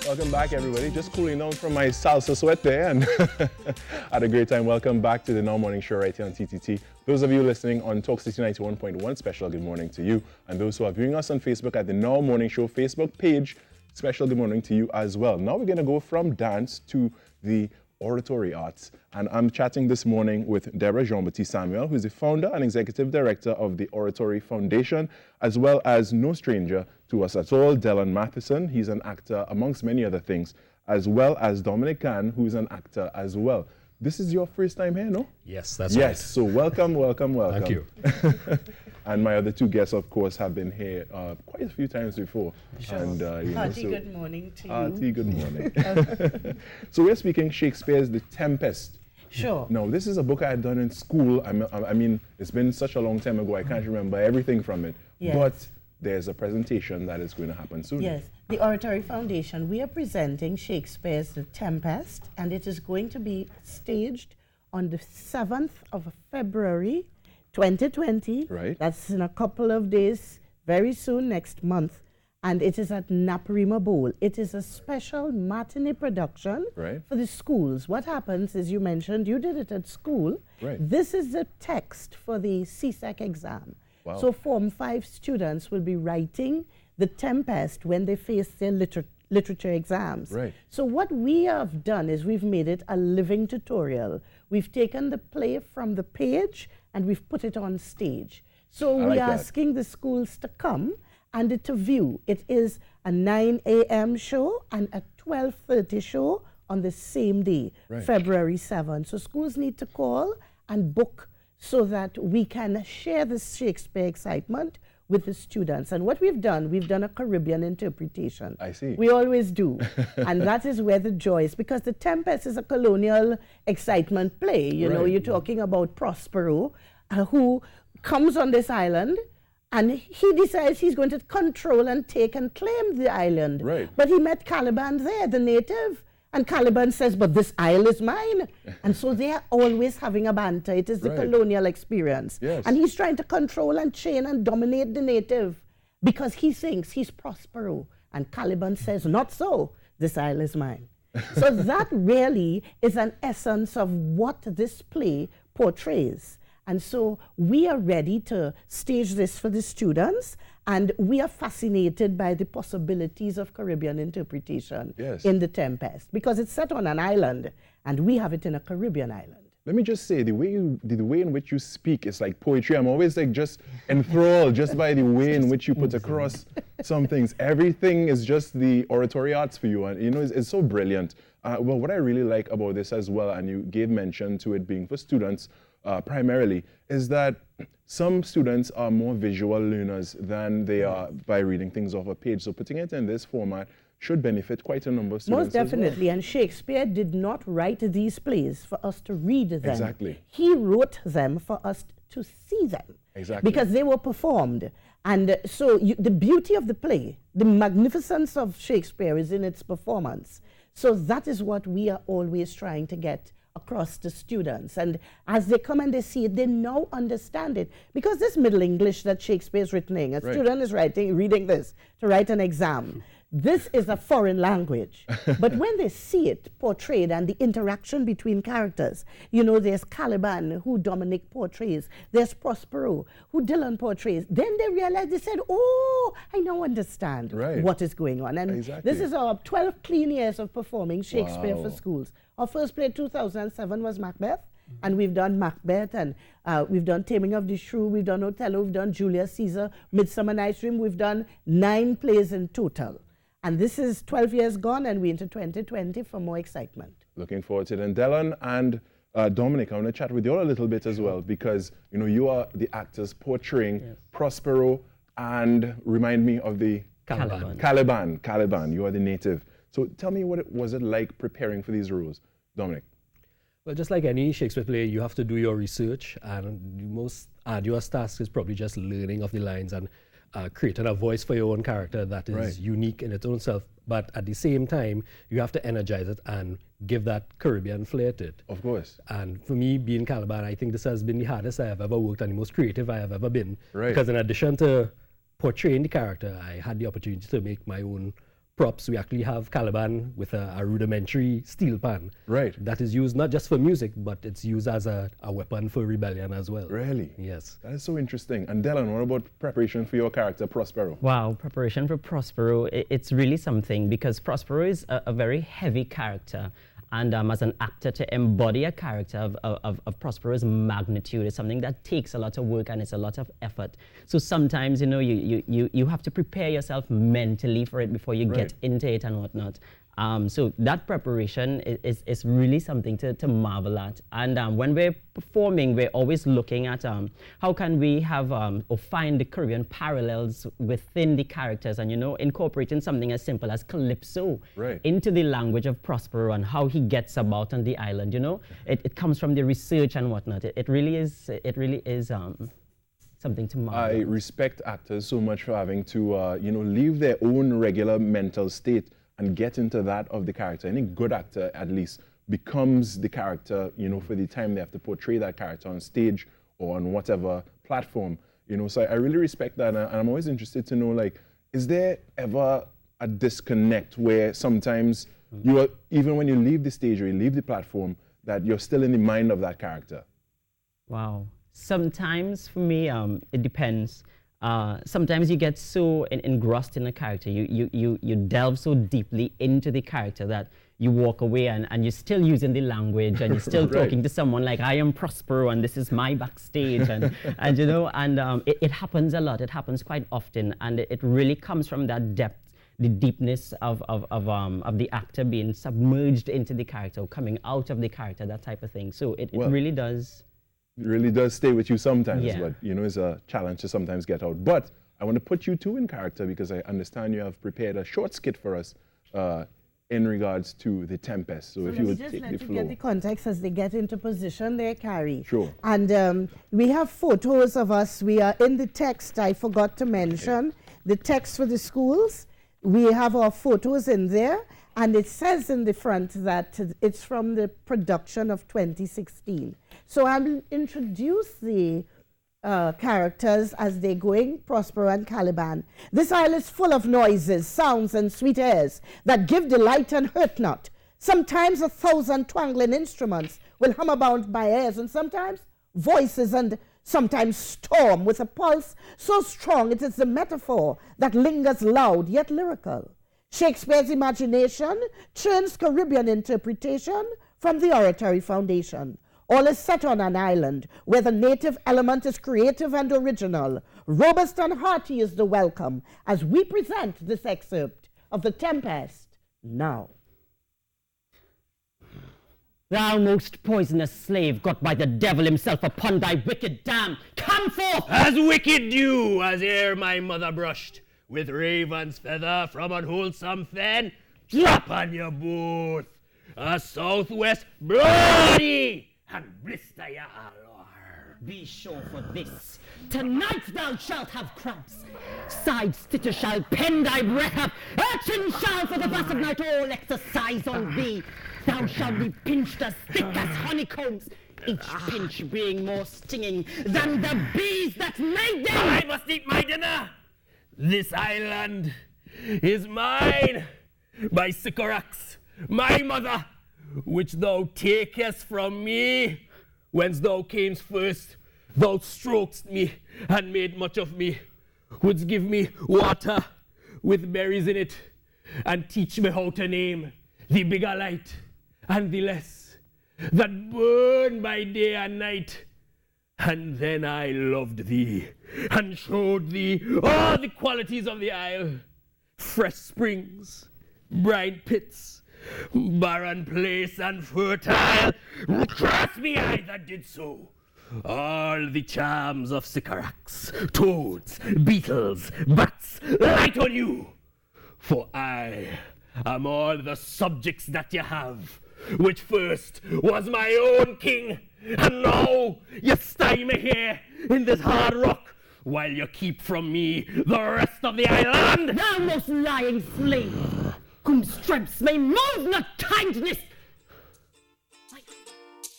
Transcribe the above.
Welcome back, everybody. Just cooling down from my salsa sweat there and had a great time. Welcome back to the Now Morning Show right here on TTT. Those of you listening on Talk City 91.1, special good morning to you. And those who are viewing us on Facebook at the Now Morning Show Facebook page, special good morning to you as well. Now we're going to go from dance to the Oratory Arts. And I'm chatting this morning with Deborah Jean-Baptiste Samuel, who's the founder and executive director of the Oratory Foundation, as well as no stranger to us at all, Dylan Matheson. He's an actor, amongst many other things, as well as Dominic Kahn, who's an actor as well. This is your first time here, no? Yes, that's right. Yes, so welcome. Thank you. And my other two guests, of course, have been here quite a few times before. Sure. And, good morning to you. Hearty good morning. So we're speaking Shakespeare's The Tempest. Sure. Now, this is a book I had done in school. I mean, it's been such a long time ago, I can't remember everything from it. Yes. But there's a presentation that is going to happen soon. Yes, the Oratory Foundation, we are presenting Shakespeare's The Tempest, and it is going to be staged on the 7th of February, 2020. Right. That's in a couple of days, very soon, next month. And it is at Naparima Bowl. It is a special matinee production for the schools. What happens is, you mentioned, you did it at school. Right. This is the text for the CSEC exam. Wow. So Form 5 students will be writing The Tempest when they face their literature exams. Right. So what we have done is we've made it a living tutorial. We've taken the play from the page and we've put it on stage. So we're asking the schools to come and to view. It is a 9 a.m. show and a 12:30 show on the same day, February 7th. So schools need to call and book so that we can share this Shakespeare excitement with the students. And what we've done a Caribbean interpretation. I see. We always do. And that is where the joy is, because The Tempest is a colonial excitement play. You know, you're talking about Prospero, who comes on this island, and he decides he's going to control and take and claim the island. Right. But he met Caliban there, the native. And Caliban says, but this isle is mine. And so they are always having a banter. It is the colonial experience. Yes. And he's trying to control and chain and dominate the native because he thinks he's Prospero. And Caliban says, not so, this isle is mine. So that really is an essence of what this play portrays. And so we are ready to stage this for the students, and we are fascinated by the possibilities of Caribbean interpretation in The Tempest, because it's set on an island, and we have it in a Caribbean island. Let me just say, the way in which you speak is like poetry. I'm always like just enthralled just by the way in which you put across some things. Everything is just the oratory arts for you, and you know, it's so brilliant. Well, what I really like about this as well, and you gave mention to it being for students, primarily, is that some students are more visual learners than they are by reading things off a page. So putting it in this format should benefit quite a number of students. Most definitely. And Shakespeare did not write these plays for us to read them. Exactly. He wrote them for us to see them. Exactly. Because they were performed. And so the beauty of the play, the magnificence of Shakespeare is in its performance. So that is what we are always trying to get across to students. And as they come and they see it, they now understand it. Because this Middle English that Shakespeare is written in, a student is reading this to write an exam. This is a foreign language. But when they see it portrayed and the interaction between characters, you know, there's Caliban, who Dominic portrays, there's Prospero, who Dylan portrays, then they realize, they said, oh, I now understand what is going on. And this is our 12 clean years of performing Shakespeare for schools. Our first play, 2007, was Macbeth. And we've done Macbeth, and we've done Taming of the Shrew, we've done Othello, we've done Julius Caesar, Midsummer Night's Dream. We've done 9 plays in total. And this is 12 years gone, and we're into 2020 for more excitement. Looking forward to it. And Dylan and Dominic, I want to chat with you all a little bit as well, because you know you are the actors portraying Prospero, and remind me of the Caliban. Caliban. You are the native. So tell me, what was it like preparing for these roles, Dominic? Well, just like any Shakespeare play, you have to do your research, and the most arduous task is probably just learning of the lines and creating a voice for your own character that is unique in its own self. But at the same time, you have to energize it and give that Caribbean flair to it. Of course. And for me, being Caliban, I think this has been the hardest I have ever worked and the most creative I have ever been. Because in addition to portraying the character, I had the opportunity to make my own props, we actually have Caliban with a rudimentary steel pan. Right. That is used not just for music, but it's used as a weapon for rebellion as well. Really? Yes. That is so interesting. And Dylan, what about preparation for your character, Prospero? Wow, preparation for Prospero, it's really something, because Prospero is a very heavy character. And as an actor, to embody a character of Prospero's magnitude is something that takes a lot of work and it's a lot of effort. So sometimes, you know, you have to prepare yourself mentally for it before you get into it and whatnot. So that preparation is really something to marvel at. And when we're performing, we're always looking at how can we have or find the Caribbean parallels within the characters, and, you know, incorporating something as simple as calypso into the language of Prospero and how he gets about on the island. You know, it comes from the research and whatnot. It really is something to marvel. I respect actors so much for having to you know, leave their own regular mental state and get into that of the character. Any good actor, at least, becomes the character, you know, for the time they have to portray that character on stage or on whatever platform, you know. So I really respect that, and I'm always interested to know, like, is there ever a disconnect where sometimes you are, even when you leave the stage or you leave the platform, that you're still in the mind of that character? Wow. Sometimes, for me, it depends. Sometimes you get so engrossed in a character, you delve so deeply into the character that you walk away and you're still using the language and you're still talking to someone like, I am Prospero and this is my backstage, and you know, and it happens a lot. It happens quite often, and it really comes from that depth, the deepness of the actor being submerged into the character, coming out of the character, that type of thing. So it really does. It really does stay with you sometimes, but, you know, it's a challenge to sometimes get out. But I want to put you two in character, because I understand you have prepared a short skit for us in regards to The Tempest. So if you would take the floor. Let you get the context as they get into position there, Carrie. Sure. And we have photos of us. We are in the text. I forgot to mention the text for the schools. We have our photos in there. And it says in the front that it's from the production of 2016. So I'll introduce the characters as they're going, Prospero and Caliban. This isle is full of noises, sounds, and sweet airs that give delight and hurt not. Sometimes 1,000 twangling instruments will hum about my ears, and sometimes voices, and sometimes storm with a pulse so strong it is the metaphor that lingers loud yet lyrical. Shakespeare's imagination churns Caribbean interpretation from the Oratory Foundation. All is set on an island where the native element is creative and original. Robust and hearty is the welcome as we present this excerpt of The Tempest now. Thou most poisonous slave, got by the devil himself upon thy wicked dam, come forth! As wicked you as ere my mother brushed with raven's feather from unwholesome fen, drop on your both a southwest bloody and blister your allure. Be sure for this, tonight thou shalt have cramps. Side stitcher shall pen thy breath up, urchin shall for the vast of night all exercise on thee. Thou shalt be pinched as thick as honeycombs, each pinch being more stinging than the bees that made them. I must eat my dinner. This island is mine by Sycorax, my mother, which thou takest from me. Whence thou camest first, thou strokest me and made much of me. Wouldst give me water with berries in it, and teach me how to name the bigger light and the less, that burn by day and night. And then I loved thee, and showed thee all the qualities of the isle. Fresh springs, bright pits, barren place and fertile. Curse me, I that did so. All the charms of Sycorax, toads, beetles, bats, light on you. For I am all the subjects that you have, which first was my own king, and now you stay me here in this hard rock, while you keep from me the rest of the island. Thou most lying slave, whom strengths may move not kindness,